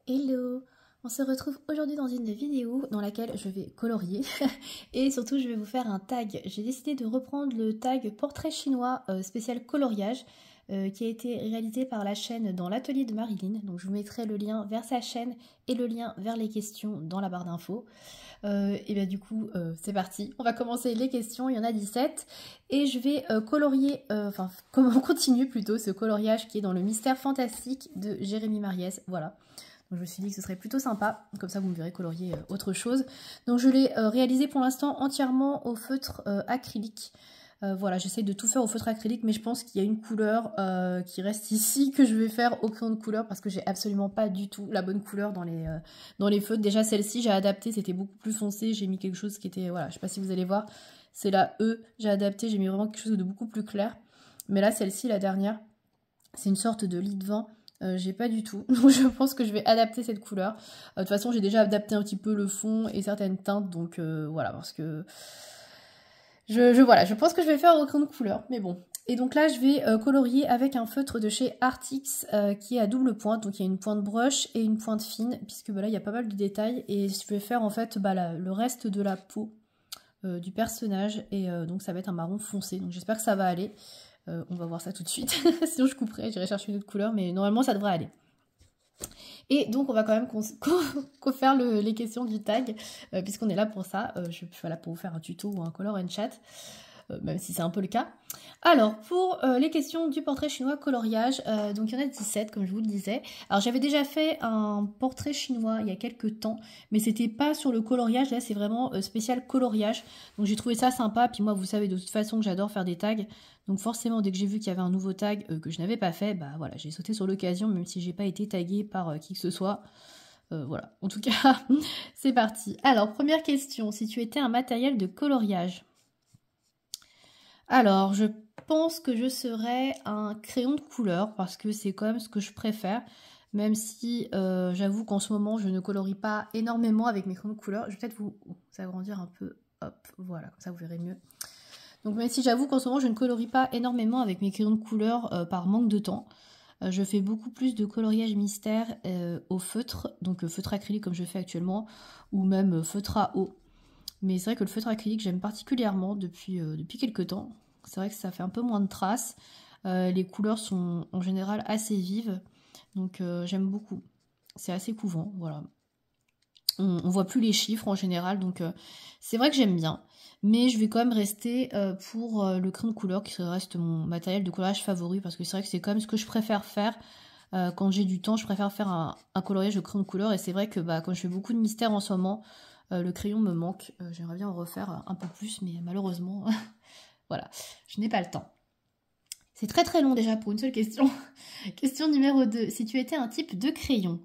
Hello! On se retrouve aujourd'hui dans une vidéo dans laquelle je vais colorier et surtout je vais vous faire un tag. J'ai décidé de reprendre le tag portrait chinois spécial coloriage qui a été réalisé par la chaîne dans l'atelier de Marilyn. Donc je vous mettrai le lien vers sa chaîne et le lien vers les questions dans la barre d'infos. Et bien du coup c'est parti, on va commencer les questions, il y en a 17 et je vais colorier, comment on continue plutôt ce coloriage qui est dans le mystère fantastique de Jérémy Mariès, voilà. Donc je me suis dit que ce serait plutôt sympa, comme ça vous me verrez colorier autre chose. Donc je l'ai réalisé pour l'instant entièrement au feutre acrylique. Voilà, j'essaie de tout faire au feutre acrylique, mais je pense qu'il y a une couleur qui reste ici que je vais faire au crayon de couleur parce que j'ai absolument pas du tout la bonne couleur dans les feutres. Déjà celle-ci j'ai adapté, c'était beaucoup plus foncé, j'ai mis quelque chose qui était, voilà, je sais pas si vous allez voir, c'est la E, j'ai adapté, j'ai mis vraiment quelque chose de beaucoup plus clair. Mais là celle-ci, la dernière, c'est une sorte de lit de vin. J'ai pas du tout, donc je pense que je vais adapter cette couleur. De toute façon j'ai déjà adapté un petit peu le fond et certaines teintes, donc voilà, parce que voilà, je pense que je vais faire au crayon de couleur, mais bon. Et donc là je vais colorier avec un feutre de chez Artix qui est à double pointe, donc il y a une pointe brush et une pointe fine, puisque là il y a pas mal de détails, et je vais faire en fait le reste de la peau du personnage, et donc ça va être un marron foncé, donc j'espère que ça va aller. On va voir ça tout de suite, sinon je couperai, j'irai chercher une autre couleur, mais normalement ça devrait aller. Et donc on va quand même faire les questions du tag, puisqu'on est là pour ça. Je suis là pour vous faire un tuto ou un color and chat, même si c'est un peu le cas. Alors, pour les questions du portrait chinois coloriage, donc il y en a 17, comme je vous le disais. Alors j'avais déjà fait un portrait chinois il y a quelques temps, mais c'était pas sur le coloriage, là c'est vraiment spécial coloriage. Donc j'ai trouvé ça sympa, puis moi vous savez de toute façon que j'adore faire des tags. Donc forcément, dès que j'ai vu qu'il y avait un nouveau tag que je n'avais pas fait, bah voilà, j'ai sauté sur l'occasion, même si j'ai pas été taguée par qui que ce soit. Voilà, en tout cas, c'est parti. Alors, première question, si tu étais un matériel de coloriage. Alors, je pense que je serais un crayon de couleur, parce que c'est quand même ce que je préfère, même si j'avoue qu'en ce moment, je ne colorie pas énormément avec mes crayons de couleur. Je vais peut-être vous agrandir un peu, hop, voilà, comme ça vous verrez mieux. Donc même si j'avoue qu'en ce moment je ne colorie pas énormément avec mes crayons de couleur par manque de temps, je fais beaucoup plus de coloriage mystère au feutre, donc feutre acrylique comme je fais actuellement, ou même feutre à eau. Mais c'est vrai que le feutre acrylique j'aime particulièrement depuis quelques temps. C'est vrai que ça fait un peu moins de traces. Les couleurs sont en général assez vives, donc j'aime beaucoup. C'est assez couvent, voilà. On voit plus les chiffres en général, donc c'est vrai que j'aime bien. Mais je vais quand même rester pour le crayon de couleur, qui reste mon matériel de coloriage favori, parce que c'est vrai que c'est quand même ce que je préfère faire. Quand j'ai du temps, je préfère faire un coloriage de crayon de couleur, et c'est vrai que quand je fais beaucoup de mystères en ce moment, le crayon me manque. J'aimerais bien en refaire un peu plus, mais malheureusement, voilà, je n'ai pas le temps. C'est très très long déjà pour une seule question. Question numéro 2. Si tu étais un type de crayon.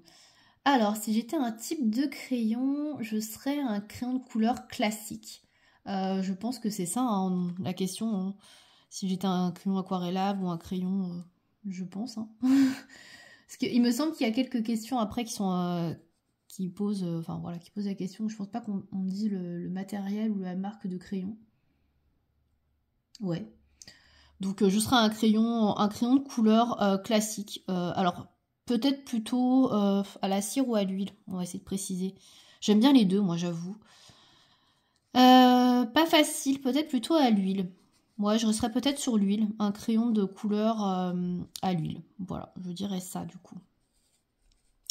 Alors, si j'étais un type de crayon, je serais un crayon de couleur classique. Je pense que c'est ça hein, la question. Hein. Si j'étais un crayon aquarellable ou un crayon, je pense. Hein. Parce qu'il me semble qu'il y a quelques questions après qui posent la question. Je pense pas qu'on me dise le matériel ou la marque de crayon. Ouais. Donc je serais un crayon de couleur classique. Alors peut-être plutôt à la cire ou à l'huile. On va essayer de préciser. J'aime bien les deux, moi j'avoue. Pas facile, peut-être plutôt à l'huile. Moi je resterais peut-être sur l'huile. Un crayon de couleur à l'huile. Voilà, je dirais ça du coup.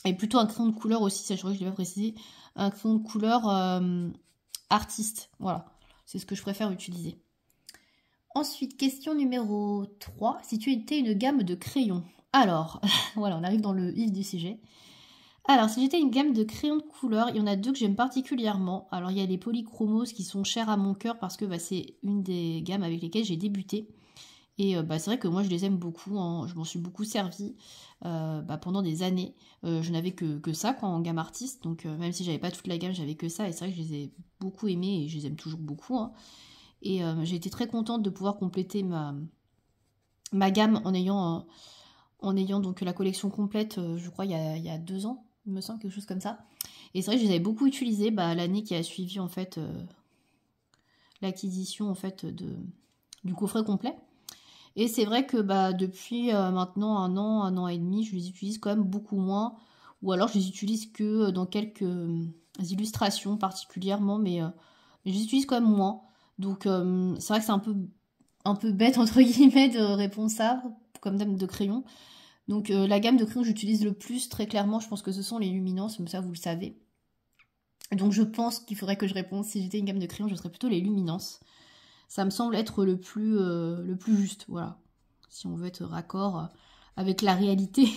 Et plutôt un crayon de couleur aussi, ça je crois que je l'ai pas précisé. Un crayon de couleur artiste. Voilà, c'est ce que je préfère utiliser. Ensuite, question numéro 3. Si tu étais une gamme de crayons. Alors, voilà, on arrive dans le vif du sujet. Alors, si j'étais une gamme de crayons de couleur, il y en a deux que j'aime particulièrement. Alors, il y a les polychromos qui sont chers à mon cœur parce que c'est une des gammes avec lesquelles j'ai débuté. Et c'est vrai que moi, je les aime beaucoup. Hein, je m'en suis beaucoup servie pendant des années. Je n'avais que ça quoi, en gamme artiste. Donc, même si j'avais pas toute la gamme, j'avais que ça. Et c'est vrai que je les ai beaucoup aimés et je les aime toujours beaucoup. Hein. Et j'ai été très contente de pouvoir compléter ma gamme en ayant donc la collection complète, je crois, il y a 2 ans, il me semble, quelque chose comme ça. Et c'est vrai que je les avais beaucoup utilisées l'année qui a suivi, en fait, l'acquisition, en fait, du coffret complet. Et c'est vrai que depuis maintenant un an et demi, je les utilise quand même beaucoup moins. ou alors je les utilise que dans quelques illustrations particulièrement, mais je les utilise quand même moins. Donc c'est vrai que c'est un peu bête entre guillemets de répondre ça, comme dame de crayon. Donc la gamme de crayons que j'utilise le plus, très clairement, je pense que ce sont les luminances, mais ça vous le savez. Donc je pense qu'il faudrait que je réponde, si j'étais une gamme de crayons, je serais plutôt les luminances. Ça me semble être le plus juste, voilà. Si on veut être raccord avec la réalité.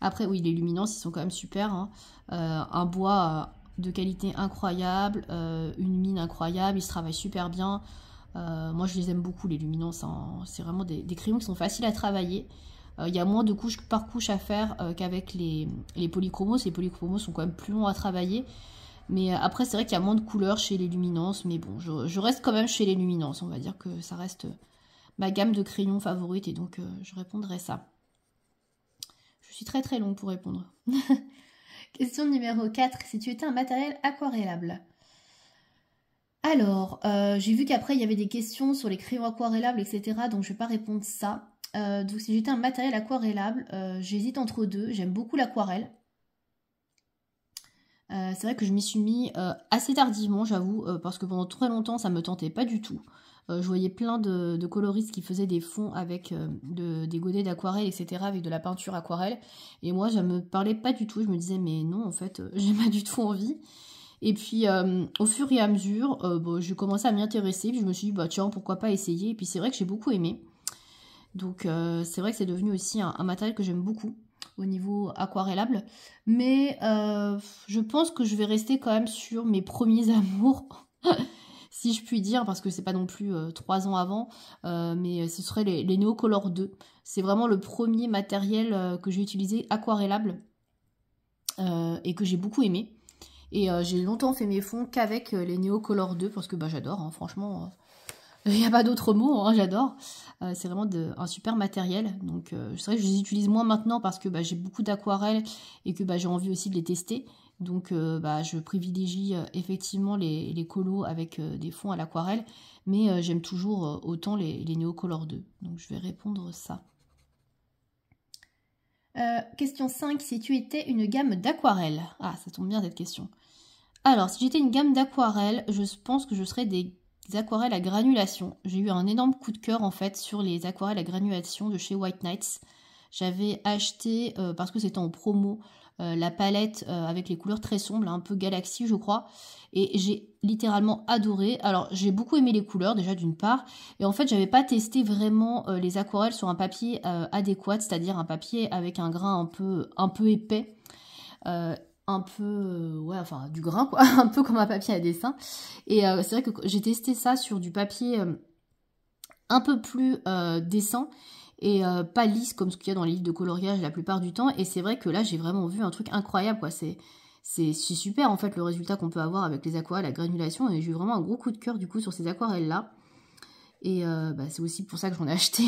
Après, oui, les luminances, ils sont quand même super. Hein. Un bois de qualité incroyable, une mine incroyable, ils se travaillent super bien. Moi, je les aime beaucoup, les luminances. Hein. C'est vraiment des crayons qui sont faciles à travailler. Il y a moins de couche par couche à faire qu'avec les polychromos. Les polychromos sont quand même plus longs à travailler. Mais après, c'est vrai qu'il y a moins de couleurs chez les luminances. Mais bon, je reste quand même chez les luminances. On va dire que ça reste ma gamme de crayons favorite. Et donc, je répondrai ça. Je suis très très longue pour répondre. Question numéro 4. Si tu étais un matériel aquarellable. Alors, j'ai vu qu'après, il y avait des questions sur les crayons aquarellables, etc. Donc, je ne vais pas répondre ça. Donc, si j'étais un matériel aquarellable, j'hésite entre deux. J'aime beaucoup l'aquarelle. C'est vrai que je m'y suis mis assez tardivement, j'avoue, parce que pendant très longtemps, ça me tentait pas du tout. Je voyais plein de coloristes qui faisaient des fonds avec des godets d'aquarelle, etc., avec de la peinture aquarelle. Et moi, ça me parlait pas du tout. Je me disais, mais non, en fait, j'ai pas du tout envie. Et puis, au fur et à mesure, bon, j'ai commencé à m'y intéresser. Puis je me suis dit, bah tiens, pourquoi pas essayer. Et puis, c'est vrai que j'ai beaucoup aimé. Donc, c'est vrai que c'est devenu aussi un matériel que j'aime beaucoup au niveau aquarellable. Mais je pense que je vais rester quand même sur mes premiers amours. Si je puis dire, parce que c'est pas non plus 3 ans avant, mais ce serait les Neocolor 2. C'est vraiment le premier matériel que j'ai utilisé aquarellable et que j'ai beaucoup aimé. Et j'ai longtemps fait mes fonds qu'avec les Neocolor 2 parce que bah, j'adore, hein, franchement. Il n'y a pas d'autre mot, hein, j'adore. C'est vraiment un super matériel. Donc c'est vrai que je les utilise moins maintenant parce que bah, j'ai beaucoup d'aquarelles et que bah, j'ai envie aussi de les tester. Donc bah, je privilégie effectivement les colos avec des fonds à l'aquarelle. Mais j'aime toujours autant les Neocolor 2. Donc je vais répondre ça. Question 5. Si tu étais une gamme d'aquarelles. Ah, ça tombe bien cette question. Alors, si j'étais une gamme d'aquarelles, je pense que je serais des aquarelles à granulation. J'ai eu un énorme coup de cœur en fait sur les aquarelles à granulation de chez White Nights. J'avais acheté, parce que c'était en promo, la palette avec les couleurs très sombres, un peu galaxie je crois. Et j'ai littéralement adoré. Alors j'ai beaucoup aimé les couleurs déjà d'une part. Et en fait j'avais pas testé vraiment les aquarelles sur un papier adéquat, c'est-à-dire un papier avec un grain un peu épais. Un peu, ouais, enfin du grain quoi, un peu comme un papier à dessin. Et c'est vrai que j'ai testé ça sur du papier un peu plus dessin et pas lisse comme ce qu'il y a dans les livres de coloriage la plupart du temps. Et c'est vrai que là j'ai vraiment vu un truc incroyable quoi, c'est super en fait le résultat qu'on peut avoir avec les aquarelles à granulation. Et j'ai eu vraiment un gros coup de cœur du coup sur ces aquarelles là. Et bah, c'est aussi pour ça que j'en ai acheté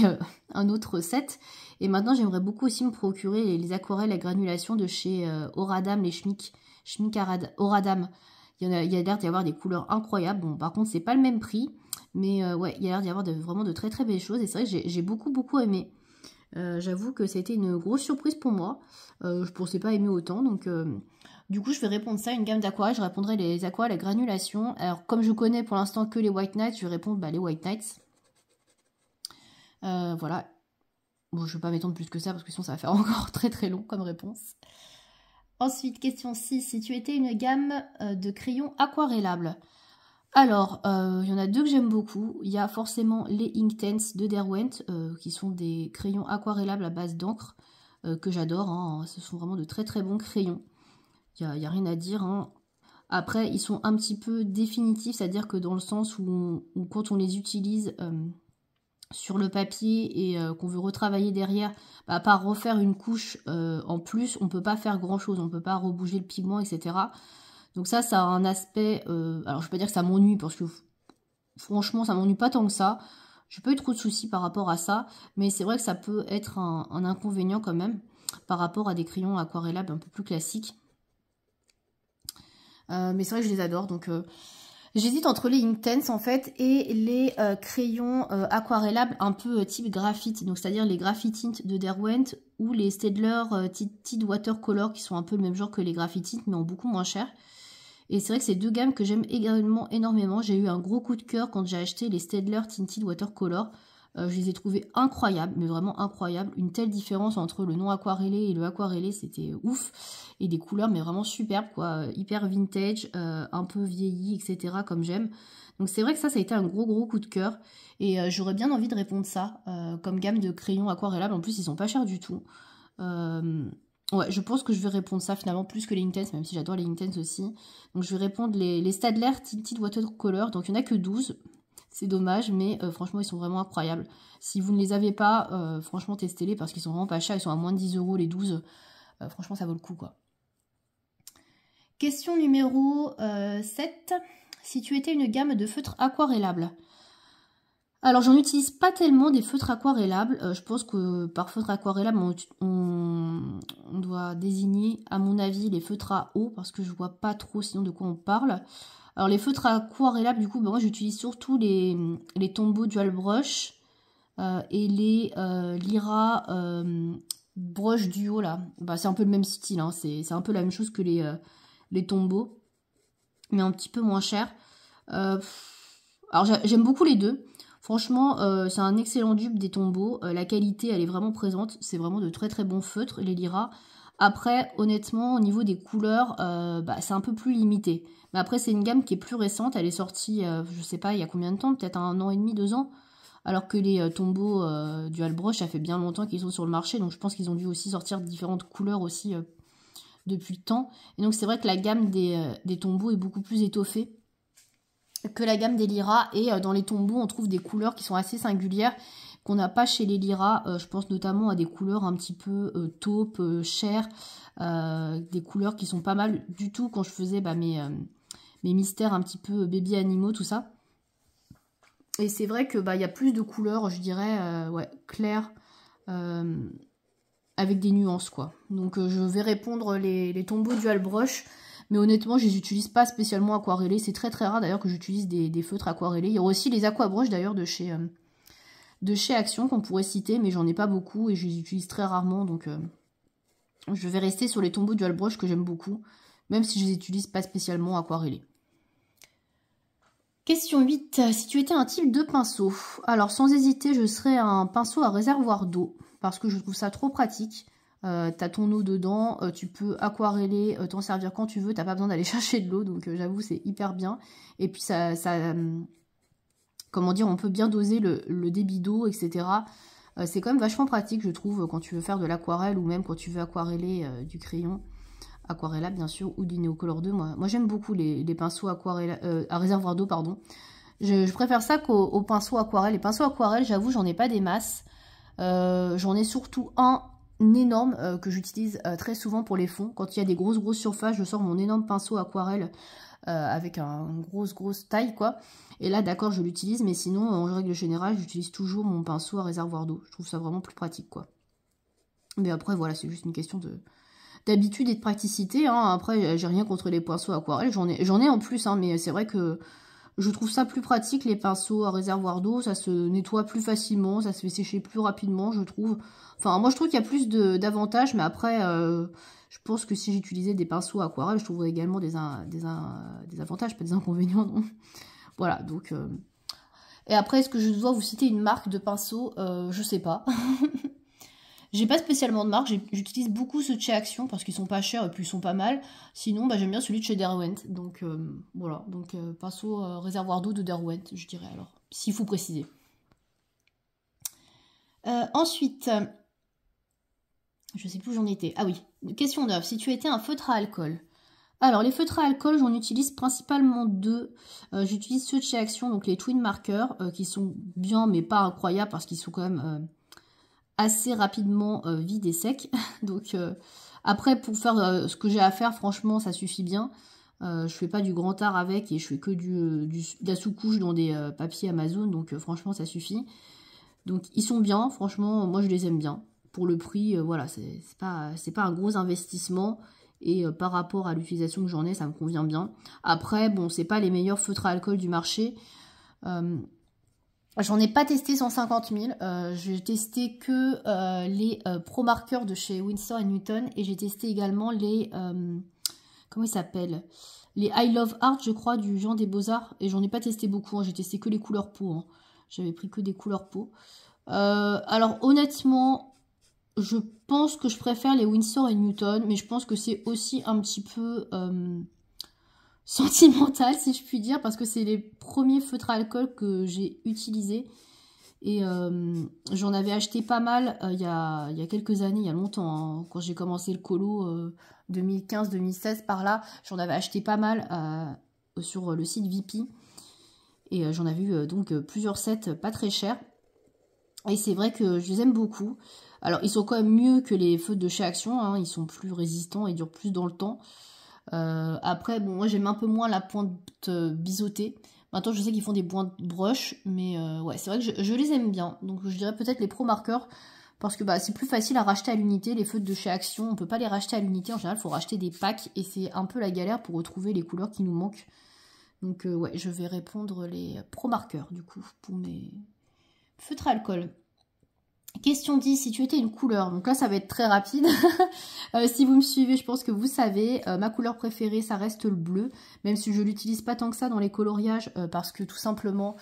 un autre set. Et maintenant, j'aimerais beaucoup aussi me procurer les aquarelles à granulation de chez Oradam, les Schmick Oradam. Il y a l'air d'y avoir des couleurs incroyables. Bon, par contre, c'est pas le même prix. Mais ouais, il y a l'air d'y avoir vraiment de très très belles choses. Et c'est vrai que j'ai beaucoup aimé. J'avoue que ça a été une grosse surprise pour moi. Je pensais pas aimer autant. Donc, du coup, je vais répondre ça, une gamme d'aquarelles. Je répondrai les aquarelles à granulation. Alors, comme je connais pour l'instant que les White Nights, je vais répondre bah, les White Nights. Voilà. Bon, je ne vais pas m'étendre plus que ça parce que sinon ça va faire encore très très long comme réponse. Ensuite, question 6. Si tu étais une gamme de crayons aquarellables. Alors, il y en a deux que j'aime beaucoup. Il y a forcément les Inktense de Derwent, qui sont des crayons aquarellables à base d'encre, que j'adore. Hein. Ce sont vraiment de très très bons crayons. Il n'y a rien à dire. Hein. Après, ils sont un petit peu définitifs, c'est-à-dire que dans le sens où quand on les utilise sur le papier et qu'on veut retravailler derrière, bah, à part refaire une couche en plus, on peut pas faire grand chose, on peut pas rebouger le pigment, etc. Donc ça a un aspect, alors je vais pas dire que ça m'ennuie, parce que franchement ça m'ennuie pas tant que ça, j'ai pas eu trop de soucis par rapport à ça, mais c'est vrai que ça peut être un inconvénient quand même, par rapport à des crayons aquarellables un peu plus classiques. Mais c'est vrai que je les adore, donc J'hésite entre les Inktense en fait et les crayons aquarellables un peu type graphite, donc c'est-à-dire les Graphitint de Derwent ou les Staedtler Tinted Watercolor qui sont un peu le même genre que les Graphitint mais en beaucoup moins cher. Et c'est vrai que c'est deux gammes que j'aime également énormément. J'ai eu un gros coup de cœur quand j'ai acheté les Staedtler Tinted Watercolor. Je les ai trouvés incroyables, mais vraiment incroyables. Une telle différence entre le non aquarellé et le aquarellé, c'était ouf. Et des couleurs, mais vraiment superbes, quoi. Hyper vintage, un peu vieilli, etc. comme j'aime. Donc c'est vrai que ça a été un gros coup de cœur. Et j'aurais bien envie de répondre ça, comme gamme de crayons aquarellables. En plus, ils sont pas chers du tout. Ouais, je pense que je vais répondre ça finalement plus que les Inktense, même si j'adore les Inktense aussi. Donc je vais répondre les Staedtler Tinted Watercolor. Donc il n'y en a que 12. C'est dommage, mais franchement, ils sont vraiment incroyables. Si vous ne les avez pas, franchement, testez-les parce qu'ils sont vraiment pas chers. Ils sont à moins de 10 € les 12. Franchement, ça vaut le coup, quoi. Question numéro 7. Si tu étais une gamme de feutres aquarellables. Alors, j'en utilise pas tellement des feutres aquarellables. Je pense que par feutre aquarellable, on doit désigner, à mon avis, les feutres à eau parce que je vois pas trop sinon de quoi on parle. Alors les feutres aquarellables, du coup, moi j'utilise surtout les Tombow Dual Brush et les Lyra Brush Duo là. Bah, c'est un peu le même style, hein. C'est un peu la même chose que les Tombow, mais un petit peu moins cher. Alors j'aime beaucoup les deux. Franchement, c'est un excellent dupe des Tombow. La qualité, elle est vraiment présente. C'est vraiment de très bons feutres, les Lyra. Après, honnêtement, au niveau des couleurs, bah, c'est un peu plus limité. Mais après, c'est une gamme qui est plus récente. Elle est sortie, je sais pas, il y a combien de temps? Peut-être 1 an et demi, 2 ans. Alors que les Tombow Dual Brush, ça fait bien longtemps qu'ils sont sur le marché. Donc je pense qu'ils ont dû aussi sortir différentes couleurs aussi depuis le temps. Et donc c'est vrai que la gamme des Tombow est beaucoup plus étoffée que la gamme des Lyra. Et dans les Tombow, on trouve des couleurs qui sont assez singulières, qu'on n'a pas chez les Lyra. Je pense notamment à des couleurs un petit peu taupe, chair, des couleurs qui sont pas mal du tout quand je faisais bah, mes mystères un petit peu bébés animaux, tout ça. Et c'est vrai que bah, y a plus de couleurs, je dirais, ouais, claires, avec des nuances, quoi. Donc je vais répondre les Tombow Dual Brush. Mais honnêtement, je les utilise pas spécialement aquarellés. C'est très rare d'ailleurs que j'utilise des feutres aquarellés. Il y a aussi les Aquabrush d'ailleurs de chez Action qu'on pourrait citer, mais j'en ai pas beaucoup et je les utilise très rarement. Donc je vais rester sur les Tombow Dual Brush que j'aime beaucoup, même si je les utilise pas spécialement aquarellés. Question 8. Si tu étais un type de pinceau. Alors sans hésiter, je serais un pinceau à réservoir d'eau parce que je trouve ça trop pratique. T'as ton eau dedans, tu peux aquareller, t'en servir quand tu veux, t'as pas besoin d'aller chercher de l'eau, donc j'avoue c'est hyper bien. Et puis comment dire, on peut bien doser le débit d'eau, etc. C'est quand même vachement pratique, je trouve, quand tu veux faire de l'aquarelle ou même quand tu veux aquareller du crayon aquarellable bien sûr, ou du Neocolor 2. Moi j'aime beaucoup les pinceaux à réservoir d'eau, pardon. Je préfère ça qu'aux pinceaux aquarelles. Les pinceaux aquarelles, j'avoue, j'en ai pas des masses. J'en ai surtout un énorme que j'utilise très souvent pour les fonds. Quand il y a des grosses surfaces, je sors mon énorme pinceau aquarelle avec une grosse taille, quoi. Et là, d'accord, je l'utilise, mais sinon, en règle générale, j'utilise toujours mon pinceau à réservoir d'eau. Je trouve ça vraiment plus pratique, quoi. Mais après, voilà, c'est juste une question d'habitude et de praticité, hein. Après, j'ai rien contre les pinceaux aquarelles. J'en ai en plus, hein, mais c'est vrai que je trouve ça plus pratique, les pinceaux à réservoir d'eau. Ça se nettoie plus facilement, ça se fait sécher plus rapidement, je trouve. Enfin, moi, je trouve qu'il y a plus d'avantages, mais après, je pense que si j'utilisais des pinceaux aquarelles, je trouverais également des avantages, pas des inconvénients, non. Voilà, donc... Et après, est-ce que je dois vous citer une marque de pinceau? Je sais pas. J'ai pas spécialement de marque, j'utilise beaucoup ceux de chez Action parce qu'ils sont pas chers et puis ils sont pas mal. Sinon, bah, j'aime bien celui de chez Derwent. Donc voilà, donc pinceau réservoir d'eau de Derwent, je dirais alors, s'il faut préciser. Ensuite, je sais plus où j'en étais. Ah oui, question 9. Si tu étais un feutre à alcool. Alors, les feutres à alcool, j'en utilise principalement deux. J'utilise ceux de chez Action, donc les Twin Markers, qui sont bien mais pas incroyables parce qu'ils sont quand même... assez rapidement vide et sec. Donc après, pour faire ce que j'ai à faire, franchement, ça suffit bien. Je fais pas du grand art avec et je fais que de la sous-couche dans des papiers Amazon. Donc franchement, ça suffit. Donc ils sont bien. Franchement, moi, je les aime bien. Pour le prix, voilà, c'est pas un gros investissement. Et par rapport à l'utilisation que j'en ai, ça me convient bien. Après, bon, c'est pas les meilleurs feutres à alcool du marché. J'en ai pas testé 150 000. J'ai testé que les Pro Markers de chez Winsor & Newton. Et j'ai testé également les... comment ils s'appellent? Les I Love Art, je crois, du Jean des Beaux-Arts. Et j'en ai pas testé beaucoup. Hein. J'ai testé que les couleurs peau. Hein. J'avais pris que des couleurs peau. Alors, honnêtement, je pense que je préfère les Winsor & Newton. Mais je pense que c'est aussi un petit peu... sentimentale si je puis dire, parce que c'est les premiers feutres à alcool que j'ai utilisés et j'en avais acheté pas mal il y a quelques années, il y a longtemps, hein, quand j'ai commencé le colo 2015-2016 par là, j'en avais acheté pas mal sur le site VP et j'en avais eu donc plusieurs sets pas très chers et c'est vrai que je les aime beaucoup. Alors ils sont quand même mieux que les feutres de chez Action, hein, ils sont plus résistants et durent plus dans le temps. Après, bon, moi j'aime un peu moins la pointe biseautée. Maintenant, je sais qu'ils font des pointes brush, mais ouais, c'est vrai que je les aime bien. Donc, je dirais peut-être les Pro Markers, parce que bah, c'est plus facile à racheter à l'unité. Les feutres de chez Action, on peut pas les racheter à l'unité. En général, il faut racheter des packs, et c'est un peu la galère pour retrouver les couleurs qui nous manquent. Donc, ouais, je vais répondre les Pro Markers, du coup, pour mes feutres à alcool. Question 10, si tu étais une couleur, donc là ça va être très rapide, si vous me suivez je pense que vous savez, ma couleur préférée ça reste le bleu, même si je l'utilise pas tant que ça dans les coloriages, parce que tout simplement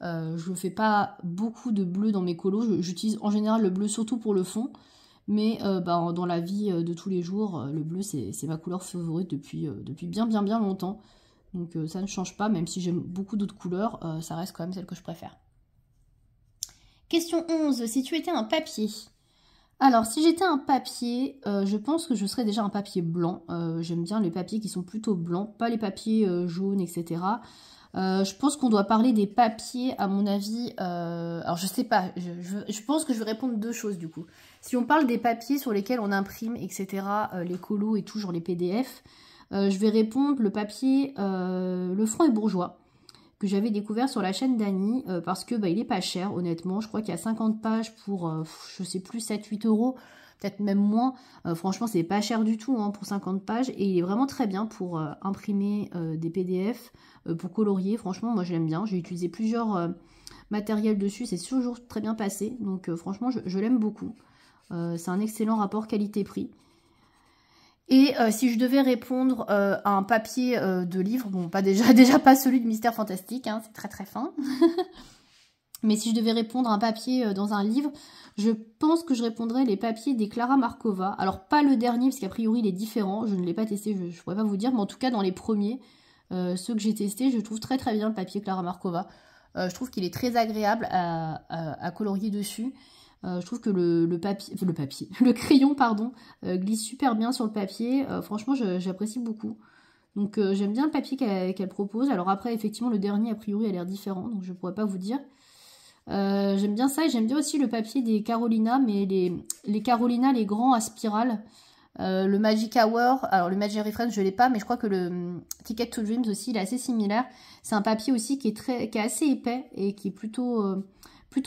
je ne fais pas beaucoup de bleu dans mes colos, j'utilise en général le bleu surtout pour le fond, mais bah, dans la vie de tous les jours, le bleu c'est ma couleur favorite depuis bien longtemps, donc ça ne change pas, même si j'aime beaucoup d'autres couleurs, ça reste quand même celle que je préfère. Question 11, si tu étais un papier. Alors, si j'étais un papier, je pense que je serais déjà un papier blanc. J'aime bien les papiers qui sont plutôt blancs, pas les papiers jaunes, etc. Je pense qu'on doit parler des papiers, à mon avis. Alors, je sais pas, je pense que je vais répondre deux choses, du coup. Si on parle des papiers sur lesquels on imprime, etc., les colos et tout, genre les PDF, je vais répondre le papier Lefranc et Bourgeois, que j'avais découvert sur la chaîne d'Annie, parce que bah, il est pas cher, honnêtement. Je crois qu'il y a 50 pages pour, je sais plus, 7-8 euros, peut-être même moins. Franchement, c'est pas cher du tout hein, pour 50 pages. Et il est vraiment très bien pour imprimer des PDF, pour colorier. Franchement, moi, je l'aime bien. J'ai utilisé plusieurs matériels dessus. C'est toujours très bien passé. Donc, franchement, je l'aime beaucoup. C'est un excellent rapport qualité-prix. Et si je devais répondre à un papier de livre, bon pas déjà pas celui de Mystère Fantastique, hein, c'est très très fin. Mais si je devais répondre à un papier dans un livre, je pense que je répondrais les papiers des Clara Markova. Alors pas le dernier, parce qu'a priori il est différent, je ne l'ai pas testé, je ne pourrais pas vous dire, mais en tout cas dans les premiers, ceux que j'ai testés, je trouve très très bien le papier Clara Markova. Je trouve qu'il est très agréable à colorier dessus. Je trouve que le crayon, pardon, glisse super bien sur le papier. Franchement, j'apprécie beaucoup. Donc, j'aime bien le papier qu'elle propose. Alors après, effectivement, le dernier, a priori, a l'air différent. Donc, je ne pourrais pas vous dire. J'aime bien ça. Et j'aime bien aussi le papier des Carolina. Mais les Carolina, les grands à spirale. Le Magic Hour. Alors, le Magic Reference, je ne l'ai pas. Mais je crois que le Ticket to Dreams aussi, il est assez similaire. C'est un papier aussi qui est assez épais. Et qui est plutôt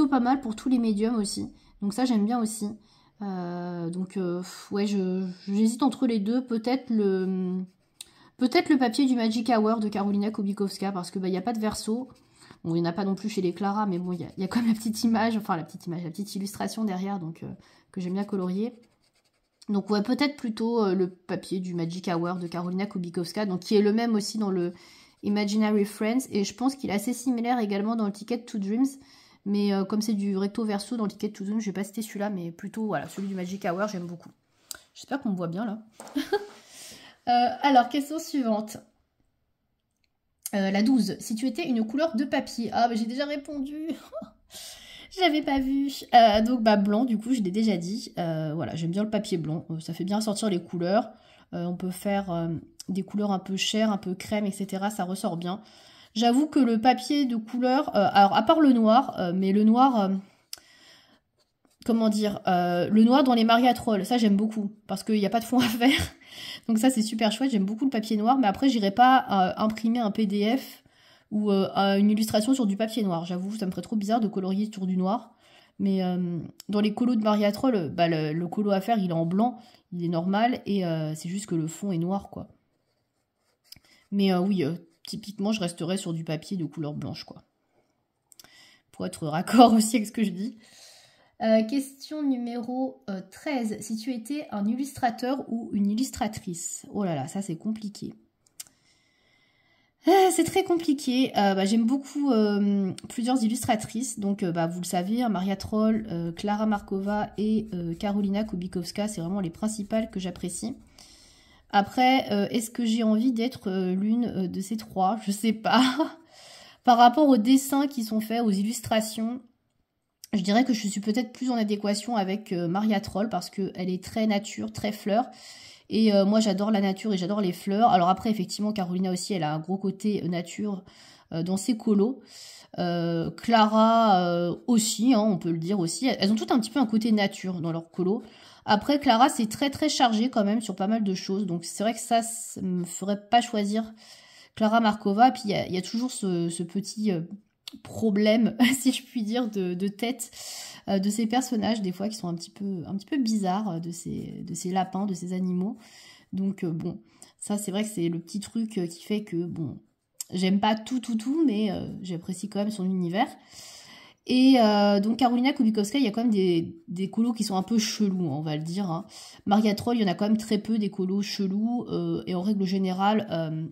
pas mal pour tous les médiums aussi. Donc ça j'aime bien aussi. Ouais, j'hésite entre les deux. Peut-être le papier du Magic Hour de Karolina Kobikowska, parce que bah, y a pas de verso. Bon, il n'y en a pas non plus chez les Clara, mais bon, il y a quand même la petite image, enfin la petite illustration derrière, donc que j'aime bien colorier. Donc ouais, peut-être plutôt le papier du Magic Hour de Karolina Kobikowska, donc qui est le même aussi dans le Imaginary Friends, et je pense qu'il est assez similaire également dans le Ticket to Dreams. Mais comme c'est du recto verso dans le Ticket to Dreams, je vais pas citer celui-là, mais plutôt voilà, celui du Magic Hour, j'aime beaucoup. J'espère qu'on me voit bien là. Alors, question suivante. La 12. Si tu étais une couleur de papier. Ah, bah, j'ai déjà répondu. J'avais pas vu. Donc, bah, blanc, du coup, je l'ai déjà dit. Voilà, j'aime bien le papier blanc. Ça fait bien ressortir les couleurs. On peut faire des couleurs un peu chères, un peu crème, etc. Ça ressort bien. J'avoue que le papier de couleur, alors à part le noir, mais le noir, comment dire, le noir dans les Mariatrolles, ça j'aime beaucoup, parce qu'il n'y a pas de fond à faire, donc ça c'est super chouette, j'aime beaucoup le papier noir, mais après j'irai pas imprimer un PDF ou une illustration sur du papier noir, j'avoue, ça me ferait trop bizarre de colorier sur du noir, Mais dans les colos de Maria Troll, bah, le colo à faire, il est en blanc, il est normal, et c'est juste que le fond est noir, quoi. Mais oui, typiquement, je resterai sur du papier de couleur blanche, quoi. Pour être raccord aussi avec ce que je dis. Question numéro 13. Si tu étais un illustrateur ou une illustratrice? Oh là là, ça c'est compliqué. C'est très compliqué. J'aime beaucoup plusieurs illustratrices. Donc, vous le savez, hein, Maria Troll, Klara Markova et Karolina Kubikowska, c'est vraiment les principales que j'apprécie. Après, est-ce que j'ai envie d'être l'une de ces trois? Je sais pas. Par rapport aux dessins qui sont faits, aux illustrations, je dirais que je suis peut-être plus en adéquation avec Maria Troll parce qu'elle est très nature, très fleur. Et moi, j'adore la nature et j'adore les fleurs. Alors après, effectivement, Karolina aussi, elle a un gros côté nature dans ses colos. Klara aussi, hein, on peut le dire aussi. Elles ont toutes un petit peu un côté nature dans leurs colos. Après, Klara, c'est très très chargé quand même sur pas mal de choses. Donc c'est vrai que ça me ferait pas choisir Klara Markova. Puis il y a toujours ce petit problème, si je puis dire, de tête de ces personnages, des fois, qui sont un petit peu bizarres, de ces lapins, de ces animaux. Donc bon, ça c'est vrai que c'est le petit truc qui fait que, bon, j'aime pas tout, mais j'apprécie quand même son univers. Et donc Karolina Kubikowska, il y a quand même des colos qui sont un peu chelous, on va le dire. Hein. Maria Troll, il y en a quand même très peu des colos chelous. Et en règle générale,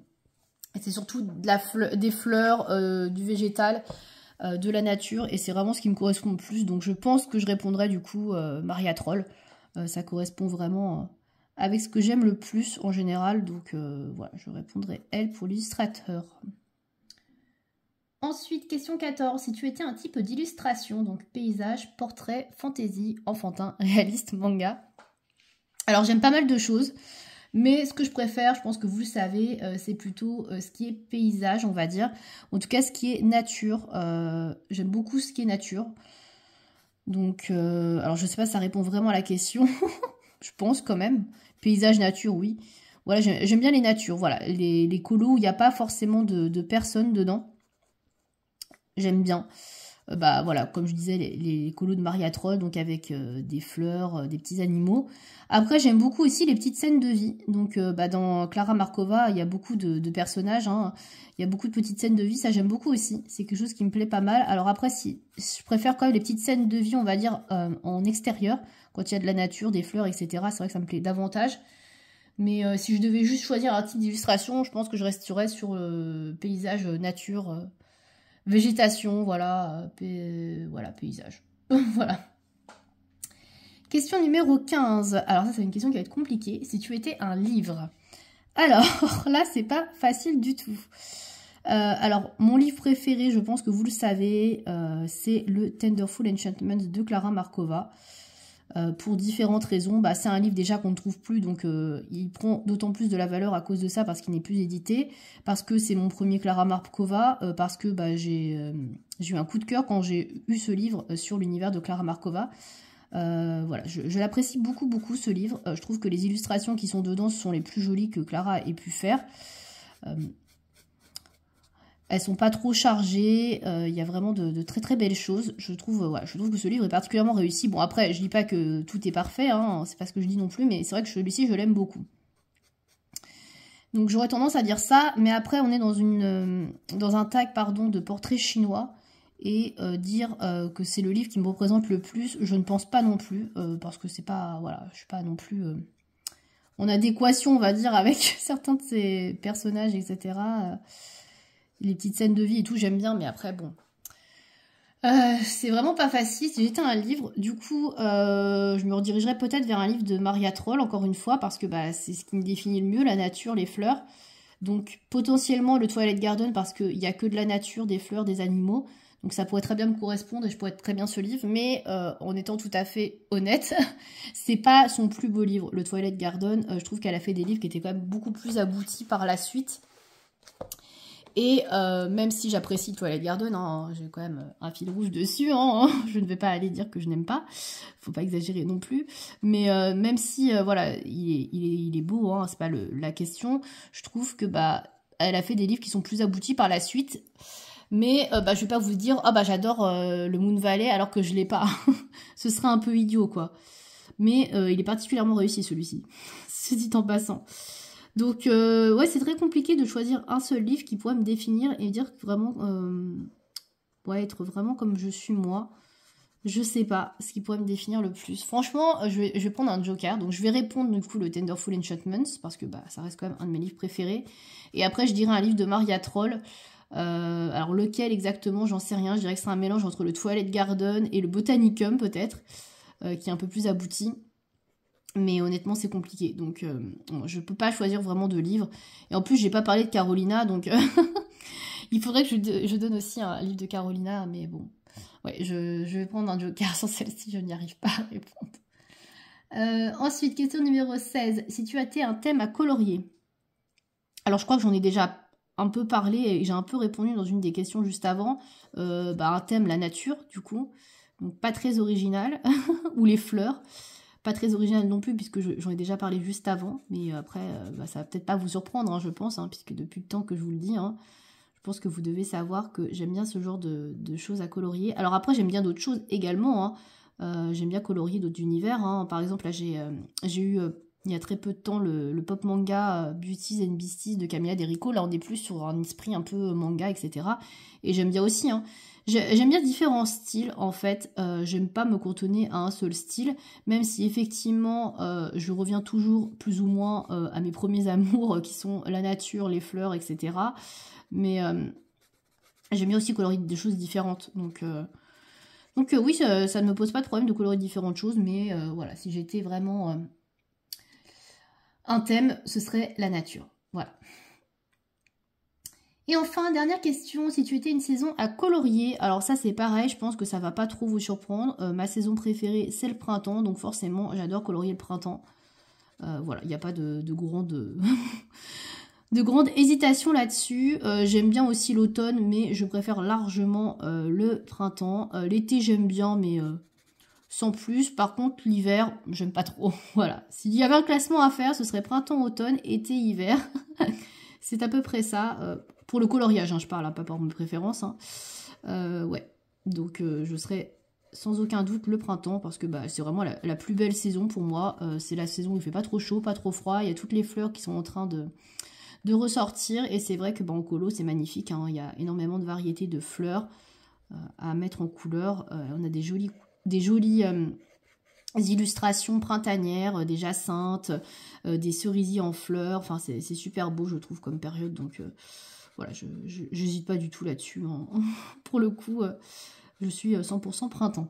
c'est surtout des fleurs, du végétal, de la nature. Et c'est vraiment ce qui me correspond le plus. Donc je pense que je répondrai du coup Maria Troll. Ça correspond vraiment avec ce que j'aime le plus en général. Donc voilà, je répondrai elle pour l'illustrateur. Ensuite, question 14. Si tu étais un type d'illustration, donc paysage, portrait, fantasy, enfantin, réaliste, manga. Alors, j'aime pas mal de choses, mais ce que je préfère, je pense que vous le savez, c'est plutôt ce qui est paysage, on va dire. En tout cas, ce qui est nature. J'aime beaucoup ce qui est nature. Donc, alors je sais pas si ça répond vraiment à la question. Je pense quand même. Paysage, nature, oui. Voilà, j'aime bien les natures. Voilà, les colos où il n'y a pas forcément de personnes dedans. J'aime bien. Voilà, comme je disais, les colos de Maria Troll, donc avec des fleurs, des petits animaux. Après, j'aime beaucoup aussi les petites scènes de vie. Donc, dans Klara Markova, il y a beaucoup de personnages. Hein. Il y a beaucoup de petites scènes de vie. Ça, j'aime beaucoup aussi. C'est quelque chose qui me plaît pas mal. Alors après, si je préfère quand même les petites scènes de vie, on va dire, en extérieur. Quand il y a de la nature, des fleurs, etc. C'est vrai que ça me plaît davantage. Mais si je devais juste choisir un type d'illustration, je pense que je resterais sur le paysage nature. Végétation, voilà, voilà, paysage. Voilà. Question numéro 15. Alors ça, c'est une question qui va être compliquée. Si tu étais un livre. Alors, là, c'est pas facile du tout. Alors, mon livre préféré, je pense que vous le savez, c'est le Tenderful Enchantment de Klara Markova. Pour différentes raisons. C'est un livre déjà qu'on ne trouve plus, donc il prend d'autant plus de la valeur à cause de ça, parce qu'il n'est plus édité, parce que c'est mon premier Klara Markova, parce que j'ai eu un coup de cœur quand j'ai eu ce livre sur l'univers de Klara Markova. Voilà, je l'apprécie beaucoup, ce livre. Je trouve que les illustrations qui sont dedans sont les plus jolies que Klara ait pu faire. Elles sont pas trop chargées, il y a vraiment de très très belles choses. Je trouve que ce livre est particulièrement réussi. Bon, après, je dis pas que tout est parfait, hein, c'est pas ce que je dis non plus, mais c'est vrai que celui-ci, je l'aime beaucoup. Donc j'aurais tendance à dire ça, mais après, on est dans un tag de portrait chinois, et dire que c'est le livre qui me représente le plus, je ne pense pas non plus, parce que c'est pas, voilà, je suis pas non plus en adéquation, on va dire, avec certains de ces personnages, etc., les petites scènes de vie et tout, j'aime bien, mais après, bon. C'est vraiment pas facile. Si j'étais un livre, du coup, je me redirigerais peut-être vers un livre de Maria Troll, encore une fois, parce que c'est ce qui me définit le mieux, la nature, les fleurs. Donc, potentiellement, le Twilight Garden, parce qu'il n'y a que de la nature, des fleurs, des animaux. Donc, ça pourrait très bien me correspondre et je pourrais être très bien ce livre. Mais, en étant tout à fait honnête, c'est pas son plus beau livre, le Twilight Garden. Je trouve qu'elle a fait des livres qui étaient quand même beaucoup plus aboutis par la suite. Et même si j'apprécie Twilight Garden, hein, j'ai quand même un fil rouge dessus, hein, je ne vais pas aller dire que je n'aime pas, faut pas exagérer non plus, mais même si, voilà, il est beau, hein, c'est pas la question, je trouve que, elle a fait des livres qui sont plus aboutis par la suite, Mais je vais pas vous dire, ah bah j'adore le Moon Valley alors que je l'ai pas. Ce serait un peu idiot, quoi. Mais il est particulièrement réussi, celui-ci. Se dit en passant. Donc, ouais, c'est très compliqué de choisir un seul livre qui pourrait me définir et dire que vraiment... ouais, être vraiment comme je suis moi. Je sais pas ce qui pourrait me définir le plus. Franchement, je vais prendre un joker. Donc, je vais répondre du coup le Tenderful Enchantments parce que ça reste quand même un de mes livres préférés. Et après, je dirais un livre de Maria Troll. Alors, lequel exactement, j'en sais rien. Je dirais que c'est un mélange entre le Twilight Garden et le Botanicum, peut-être, qui est un peu plus abouti. Mais honnêtement, c'est compliqué. Donc, je peux pas choisir vraiment de livre. Et en plus, j'ai pas parlé de Carolina, donc... il faudrait que je donne aussi un livre de Carolina, mais bon... Ouais, je vais prendre un joker sur celle-ci, je n'y arrive pas à répondre. Ensuite, question numéro 16. Si tu as un thème à colorier. Alors, je crois que j'en ai déjà un peu parlé et j'ai un peu répondu dans une des questions juste avant. Un thème, la nature, du coup. Donc, pas très original. Ou les fleurs. Pas très original non plus, puisque j'en ai déjà parlé juste avant. Mais après, ça va peut-être pas vous surprendre, hein, je pense, hein, puisque depuis le temps que je vous le dis... Hein, je pense que vous devez savoir que j'aime bien ce genre de choses à colorier. Alors après, j'aime bien d'autres choses également. Hein. J'aime bien colorier d'autres univers. Hein. Par exemple, là, j'ai eu, il y a très peu de temps, le pop manga Beauties and Beasties de Camilla Derico. Là, on est plus sur un esprit un peu manga, etc. Et j'aime bien aussi. Hein. J'aime bien différents styles, en fait. J'aime pas me cantonner à un seul style, même si effectivement, je reviens toujours plus ou moins à mes premiers amours, qui sont la nature, les fleurs, etc., mais j'aime bien aussi colorier des choses différentes. Donc oui, ça ne me pose pas de problème de colorier différentes choses. Mais voilà, si j'étais vraiment un thème, ce serait la nature. Voilà. Et enfin, dernière question, si tu étais une saison à colorier. Alors ça, c'est pareil, je pense que ça va pas trop vous surprendre. Ma saison préférée, c'est le printemps. Donc forcément, j'adore colorier le printemps. Voilà, il n'y a pas de grande... de grande hésitation là-dessus. J'aime bien aussi l'automne, mais je préfère largement le printemps. L'été, j'aime bien, mais sans plus. Par contre, l'hiver, j'aime pas trop. Voilà. S'il y avait un classement à faire, ce serait printemps, automne, été, hiver. C'est à peu près ça. Pour le coloriage, hein, je parle, hein, pas par mes préférences. Hein. Ouais. Donc, je serais sans aucun doute le printemps, parce que c'est vraiment la plus belle saison pour moi. C'est la saison où il fait pas trop chaud, pas trop froid. Il y a toutes les fleurs qui sont en train de ressortir, et c'est vrai que en colo c'est magnifique, hein. Il y a énormément de variétés de fleurs à mettre en couleur. On a des jolies illustrations printanières, des jacinthes, des cerisiers en fleurs. Enfin, c'est super beau, je trouve, comme période. Donc voilà, je n'hésite pas du tout là-dessus. Hein. Pour le coup, je suis 100% printemps.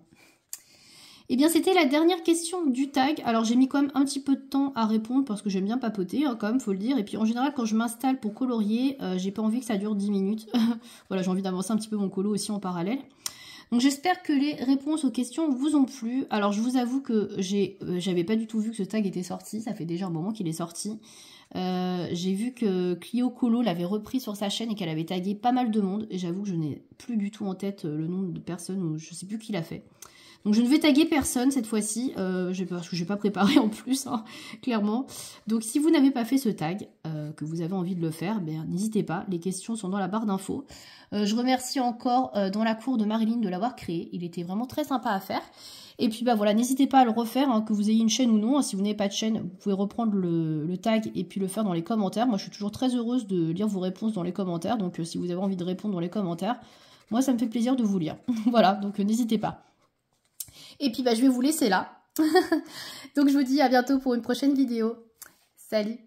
Eh bien, c'était la dernière question du tag. Alors, j'ai mis quand même un petit peu de temps à répondre parce que j'aime bien papoter, hein, quand même, faut le dire. Et puis, en général, quand je m'installe pour colorier, j'ai pas envie que ça dure 10 minutes. Voilà, j'ai envie d'avancer un petit peu mon colo aussi en parallèle. Donc, j'espère que les réponses aux questions vous ont plu. Alors, je vous avoue que j'avais pas du tout vu que ce tag était sorti. Ça fait déjà un moment qu'il est sorti. J'ai vu que Clio Colo l'avait repris sur sa chaîne et qu'elle avait tagué pas mal de monde. Et j'avoue que je n'ai plus du tout en tête le nom de personnes, ou je sais plus qui l'a fait. Donc je ne vais taguer personne cette fois-ci, parce que je n'ai pas préparé en plus, hein, clairement. Donc si vous n'avez pas fait ce tag, que vous avez envie de le faire, n'hésitez pas, les questions sont dans la barre d'infos. Je remercie encore dans la cour de Marilyn de l'avoir créé, il était vraiment très sympa à faire. Et puis voilà, n'hésitez pas à le refaire, hein, que vous ayez une chaîne ou non. Si vous n'avez pas de chaîne, vous pouvez reprendre le tag et puis le faire dans les commentaires. Moi je suis toujours très heureuse de lire vos réponses dans les commentaires, donc si vous avez envie de répondre dans les commentaires, moi ça me fait plaisir de vous lire. Voilà, donc n'hésitez pas. Et puis je vais vous laisser là. Donc je vous dis à bientôt pour une prochaine vidéo. Salut!